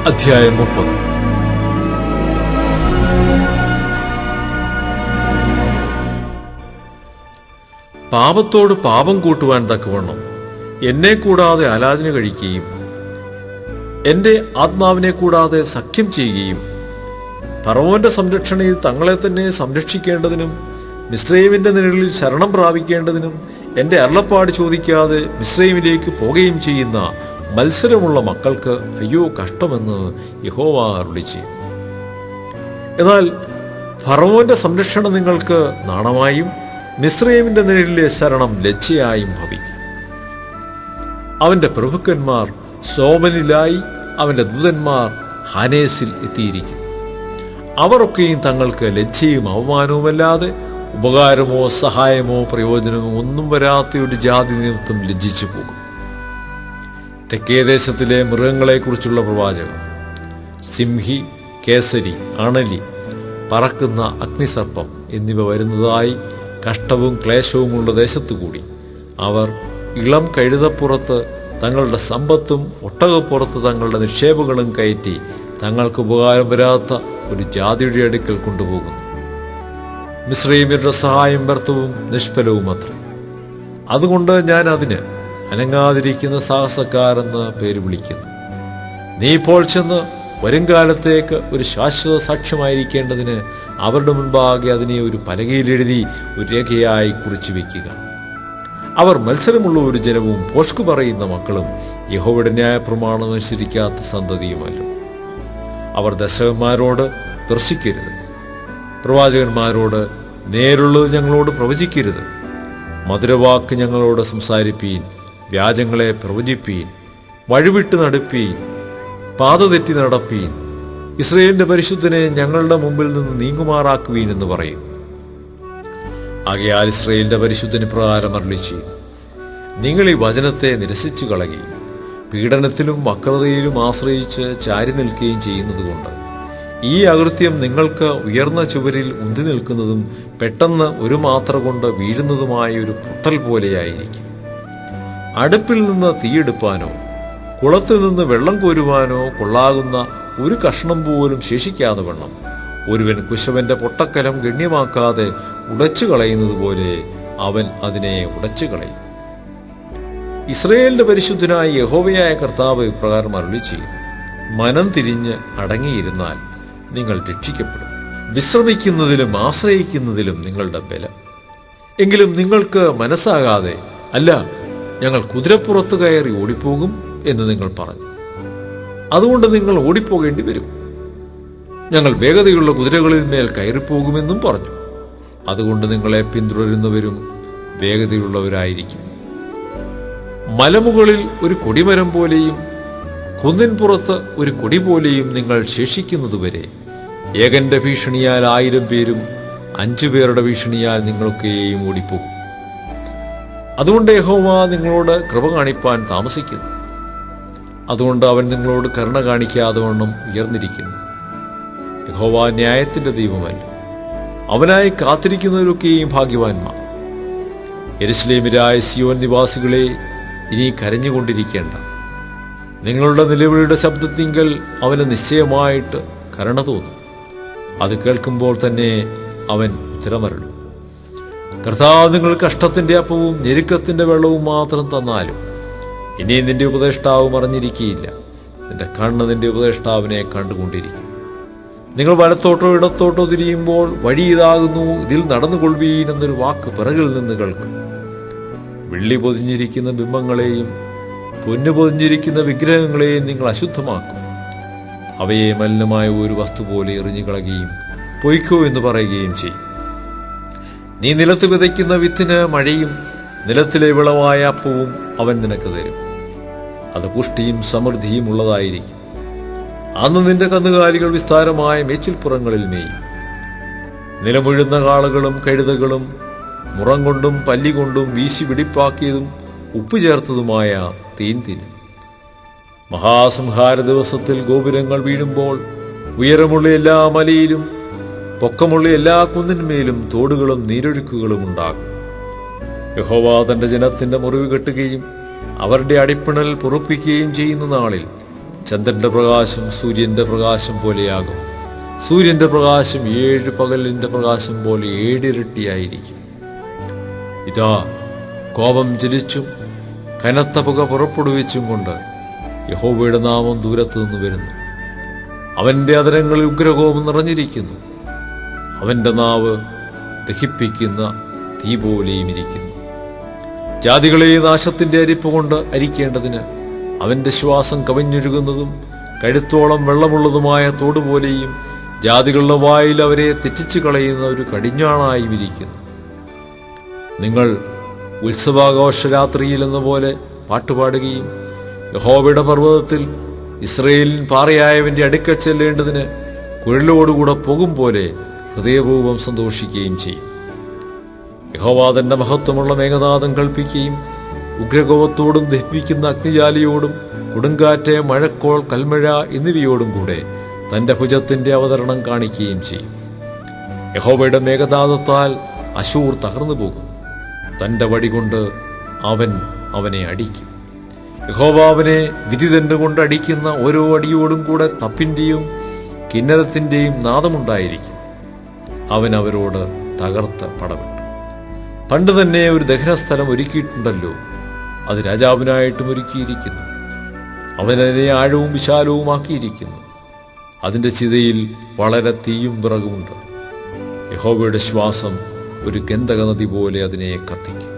അധ്യായം 30. പാപത്തോട് പാപം കൂട്ടുവാൻ തക്കവണ്ണം എന്നെ കൂടാതെ ആലോചന കഴിക്കുകയും എന്റെ ആത്മാവിനെ കൂടാതെ സഖ്യം ചെയ്യുകയും ഫറവോന്റെ സംരക്ഷണയിൽ തങ്ങളെ തന്നെ സംരക്ഷിക്കേണ്ടതിനും മിസ്രയീമിന്റെ നിഴലിൽ ശരണം പ്രാപിക്കേണ്ടതിനും എന്റെ അരുളപ്പാട് ചോദിക്കാതെ മിസ്രയീമിലേക്ക് പോകുകയും ചെയ്യുന്ന മത്സരമുള്ള മക്കൾക്ക് അയ്യോ കഷ്ടമെന്ന് യഹോവ അരുളിച്ചെയ്തു. എന്നാൽ ഫറവോന്റെ സംരക്ഷണം നിങ്ങൾക്ക് നാണമായും മിസ്രയീമിന്റെ നിഴലിലെ ശരണം ലജ്ജയായും ഭവിക്കും. അവന്റെ പ്രഭുക്കന്മാർ സോമനിലായി, അവന്റെ ദൂതന്മാർ ഹാനേസിൽ എത്തിയിരിക്കുന്നു. അവരൊക്കെയും തങ്ങൾക്ക് ലജ്ജയും അവമാനവുമല്ലാതെ ഉപകാരമോ സഹായമോ പ്രയോജനമോ ഒന്നും വരാത്ത ഒരു ജാതി നിമിത്തം ലജ്ജിച്ചു പോകും. തെക്കേദേശത്തിലെ മൃഗങ്ങളെക്കുറിച്ചുള്ള പ്രവാചകം: സിംഹി, കേസരി, അണലി, പറക്കുന്ന അഗ്നിസർപ്പം എന്നിവ വരുന്നതായി കഷ്ടവും ക്ലേശവുമുള്ള ദേശത്തുകൂടി അവർ ഇളം കഴുതപ്പുറത്ത് തങ്ങളുടെ സമ്പത്തും ഒട്ടകപ്പുറത്ത് തങ്ങളുടെ നിക്ഷേപങ്ങളും കയറ്റി തങ്ങൾക്ക് ഉപകാരം വരാത്ത ഒരു ജാതിയുടെ അടുക്കൽ കൊണ്ടുപോകുന്നു. മിസ്രയീമ്യരുടെ സഹായം വ്യർത്ഥവും നിഷ്ഫലവും അത്രേ. അതുകൊണ്ട് ഞാൻ അതിന് അനങ്ങാതിരിക്കുന്ന സാഹസക്കാരെന്ന് പേര് വിളിക്കുന്നു. നീ ഇപ്പോൾ ചെന്ന് വരുംകാലത്തേക്ക് ഒരു ശാശ്വത സാക്ഷ്യമായിരിക്കേണ്ടതിന് അവരുടെ മുൻപാകെ അതിനെ ഒരു പലകയിലെഴുതി ഒരു രേഖയായി കുറിച്ചു വയ്ക്കുക. അവർ മത്സരമുള്ള ഒരു ജനവും പോഷ്കു പറയുന്ന മക്കളും യഹോവയുടെ ന്യായപ്രമാണം അനുസരിക്കാത്ത സന്തതിയുമല്ലോ. അവർ ദർശകന്മാരോട് ദർശിക്കരുത്, പ്രവാചകന്മാരോട് നേരുള്ളത് ഞങ്ങളോട് പ്രവചിക്കരുത്, മധുരവാക്ക് ഞങ്ങളോട് സംസാരിപ്പീൻ, വ്യാജങ്ങളെ പ്രവചിപ്പീൻ, വഴിവിട്ട് നടപ്പീൻ, പാതതെറ്റി നടപ്പീൻ, ഇസ്രയേലിന്റെ പരിശുദ്ധനെ ഞങ്ങളുടെ മുമ്പിൽ നിന്ന് നീങ്ങുമാറാക്കുവീൻ എന്ന് പറയുന്നു. ആകയാൽ ഇസ്രയേലിന്റെ പരിശുദ്ധന് പ്രകാരം അരുളിച്ചെയ്തു: നിങ്ങൾ ഈ വചനത്തെ നിരസിച്ചു കളയുകയും പീഡനത്തിലും വക്രതയിലും ആശ്രയിച്ച് ചാരി നിൽക്കുകയും ചെയ്യുന്നതുകൊണ്ട് ഈ അകൃത്യം നിങ്ങൾക്ക് ഉയർന്ന ചുവരിൽ ഉന്തി നിൽക്കുന്നതും പെട്ടെന്ന് ഒരു മാത്ര കൊണ്ട് വീഴുന്നതുമായ ഒരു പൊട്ടൽ പോലെയായിരിക്കും. അടുപ്പിൽ നിന്ന് തീയെടുപ്പാനോ കുളത്തിൽ നിന്ന് വെള്ളം കോരുവാനോ കൊള്ളാകുന്ന ഒരു കഷ്ണം പോലും ശേഷിക്കാതെ വണ്ണം ഒരുവൻ കുശവന്റെ പൊട്ടക്കലം ഗണ്യമാക്കാതെ ഉടച്ചു കളയുന്നത് പോലെ അവൻ അതിനെ ഉടച്ചു കളയും. ഇസ്രയേലിന്റെ പരിശുദ്ധനായ യഹോവയായ കർത്താവ് ഇപ്രകാരം അരുളിച്ചെയ്യുന്നു: മനം തിരിഞ്ഞ് അടങ്ങിയിരുന്നാൽ നിങ്ങൾ രക്ഷിക്കപ്പെടും. വിശ്രമിക്കുന്നതിലും ആശ്രയിക്കുന്നതിലും നിങ്ങളുടെ ബലം. എങ്കിലും നിങ്ങൾക്ക് മനസ്സാകാതെ, അല്ല, ഞങ്ങൾ കുതിരപ്പുറത്ത് കയറി ഓടിപ്പോകും എന്ന് നിങ്ങൾ പറഞ്ഞു. അതുകൊണ്ട് നിങ്ങൾ ഓടിപ്പോകേണ്ടി വരും. ഞങ്ങൾ വേഗതയുള്ള കുതിരകളിൽ മേൽ കയറിപ്പോകുമെന്നും പറഞ്ഞു. അതുകൊണ്ട് നിങ്ങളെ പിന്തുടരുന്നവരും വേഗതയുള്ളവരായിരിക്കും. മലമുകളിൽ ഒരു കൊടിമരം പോലെയും കുന്നിൻ പുറത്ത് ഒരു കൊടി പോലെയും നിങ്ങൾ ശേഷിക്കുന്നതുവരെ ഏകന്റെ ഭീഷണിയാൽ 1000 പേരും 5 പേരുടെ ഭീഷണിയാൽ നിങ്ങളൊക്കെയും ഓടിപ്പോകും. അതുകൊണ്ട് യഹോവ നിങ്ങളോട് കൃപ കാണിപ്പാൻ താമസിക്കുന്നു. അതുകൊണ്ട് അവൻ നിങ്ങളോട് കരുണ കാണിക്കാതെ വണ്ണം ഉയർന്നിരിക്കുന്നു. യഹോവ ന്യായത്തിന്റെ ദൈവമല്ല, അവനായി കാത്തിരിക്കുന്നവരൊക്കെയും ഭാഗ്യവാന്മാർ. യെരൂശലേമിലായ സിയോൻ നിവാസികളെ, ഇനി കരഞ്ഞുകൊണ്ടിരിക്കേണ്ട. നിങ്ങളുടെ നിലവിളിയുടെ ശബ്ദത്തിങ്കൽ അവന് നിശ്ചയമായിട്ട് കരുണ തോന്നും. അത് കേൾക്കുമ്പോൾ തന്നെ അവൻ ഉത്തരമരുളും. കർത്താവ് നിങ്ങൾ കഷ്ടത്തിന്റെ അപ്പവും ഞെരുക്കത്തിന്റെ വെള്ളവും മാത്രം തന്നാലും ഇനി നിന്റെ ഉപദേഷ്ടാവ് മറഞ്ഞിരിക്കുകയില്ല. നിന്റെ കണ്ണ് നിന്റെ ഉപദേഷ്ടാവിനെ കണ്ടുകൊണ്ടിരിക്കും. നിങ്ങൾ വലത്തോട്ടോ ഇടത്തോട്ടോ തിരിയുമ്പോൾ വഴി ഇതാകുന്നു, ഇതിൽ നടന്നുകൊള്ളുവീൻ എന്നൊരു വാക്ക് പിറകിൽ നിന്ന് കേൾക്കും. വെള്ളി പൊതിഞ്ഞിരിക്കുന്ന ബിംബങ്ങളെയും പൊന്നു പൊതിഞ്ഞിരിക്കുന്ന വിഗ്രഹങ്ങളെയും നിങ്ങൾ അശുദ്ധമാക്കും. അവയെ മലിനമായ ഒരു വസ്തു പോലെ എറിഞ്ഞുകളയുകയും പൊയ്ക്കോ എന്ന് പറയുകയും ചെയ്യും. നീ നിലത്ത് വിതയ്ക്കുന്ന വിത്തിന് മഴയും നിലത്തിലെ വിളവായ അപ്പവും അവൻ നിനക്ക് തരും. അത് പുഷ്ടിയും സമൃദ്ധിയും ഉള്ളതായിരിക്കും. അന്ന് നിന്റെ കന്നുകാലികൾ വിസ്താരമായ മേച്ചിൽപ്പുറങ്ങളിൽ മേയും. നിലമുഴുന്ന കാളകളും കഴുതകളും മുറം കൊണ്ടും പല്ലി കൊണ്ടും വീശി പിടിപ്പാക്കിയതും ഉപ്പ് ചേർത്തതുമായ തീൻ തിന്നും. മഹാസംഹാര ദിവസത്തിൽ ഗോപുരങ്ങൾ വീഴുമ്പോൾ ഉയരമുള്ള എല്ലാ മലയിലും പൊക്കമുള്ള എല്ലാ കുന്നിന്മേലും തോടുകളും നീരൊഴുക്കുകളും ഉണ്ടാകും. യഹോവ തന്റെ ജനത്തിന്റെ മുറിവ് കെട്ടുകയും അവരുടെ അടിപ്പിണൽ പൊറുപ്പിക്കുകയും ചെയ്യുന്ന നാളിൽ ചന്ദ്രന്റെ പ്രകാശം സൂര്യന്റെ പ്രകാശം പോലെയാകും. സൂര്യന്റെ പ്രകാശം 7 പകലിന്റെ പ്രകാശം പോലെ 7 ഇരട്ടിയായിരിക്കും. ഇതാ, കോപം ജ്വലിച്ചും കനത്ത പുക പുറപ്പെടുവിച്ചും കൊണ്ട് യഹോവയുടെ നാമം ദൂരത്തു നിന്ന് വരുന്നു. അവന്റെ അധരങ്ങളിൽ ഉഗ്രകോപം നിറഞ്ഞിരിക്കുന്നു. അവന്റെ നാവ് ദഹിപ്പിക്കുന്ന തീ പോലെയും ഇരിക്കുന്നു. ജാതികളെ നാശത്തിന്റെ അരിപ്പ് കൊണ്ട് അരിക്കേണ്ടതിന് അവന്റെ ശ്വാസം കവിഞ്ഞൊഴുകുന്നതും കഴുത്തോളം വെള്ളമുള്ളതുമായ തോടുപോലെയും ജാതികളുടെ വായിൽ അവരെ തെറ്റിച്ചു കളയുന്ന ഒരു കടിഞ്ഞാണായും ഇരിക്കുന്നു. നിങ്ങൾ ഉത്സവാഘോഷരാത്രിയിൽ എന്ന പോലെ പാട്ടുപാടുകയും യഹോവയുടെ പർവ്വതത്തിൽ ഇസ്രയേലിൻ പാറയായവന്റെ അടുക്കൽ ചെല്ലേണ്ടതിന് കുഴലോടുകൂടെ പോകും പോലെ ഹൃദയപൂർവ്വം സന്തോഷിക്കുകയും ചെയ്യും. യഹോവ തന്റെ മഹത്വമുള്ള മേഘനാദം കൽപ്പിക്കുകയും ഉഗ്രകോപത്തോടും ദഹിപ്പിക്കുന്ന അഗ്നിജാലിയോടും കൊടുങ്കാറ്റ്, മഴക്കോൾ, കൽമഴ എന്നിവയോടും കൂടെ തന്റെ ഭുജത്തിന്റെ അവതരണം കാണിക്കുകയും ചെയ്യും. യഹോവയുടെ മേഘനാദത്താൽ അശൂർ തകർന്നു പോകും. തന്റെ വടികൊണ്ട് അവൻ അവനെ അടിക്കും. യഹോവ അവനെ വിധിദണ്ഡ് കൊണ്ട് അടിക്കുന്ന ഓരോ അടിയോടും കൂടെ തപ്പിന്റെയും കിന്നരത്തിന്റെയും നാദമുണ്ടായിരിക്കും. അവൻ അവരോട് തകർത്ത് പടവിട്ടു. പണ്ട് തന്നെ ഒരു ദഹനസ്ഥലം ഒരുക്കിയിട്ടുണ്ടല്ലോ, അത് രാജാവിനായിട്ടും ഒരുക്കിയിരിക്കുന്നു. അവനതിനെ ആഴവും വിശാലവുമാക്കിയിരിക്കുന്നു. അതിന്റെ ചിതയിൽ വളരെ തീയും വിറകുമുണ്ട്. യഹോവയുടെ ശ്വാസം ഒരു ഗന്ധക നദി പോലെ അതിനെ കത്തിക്കും.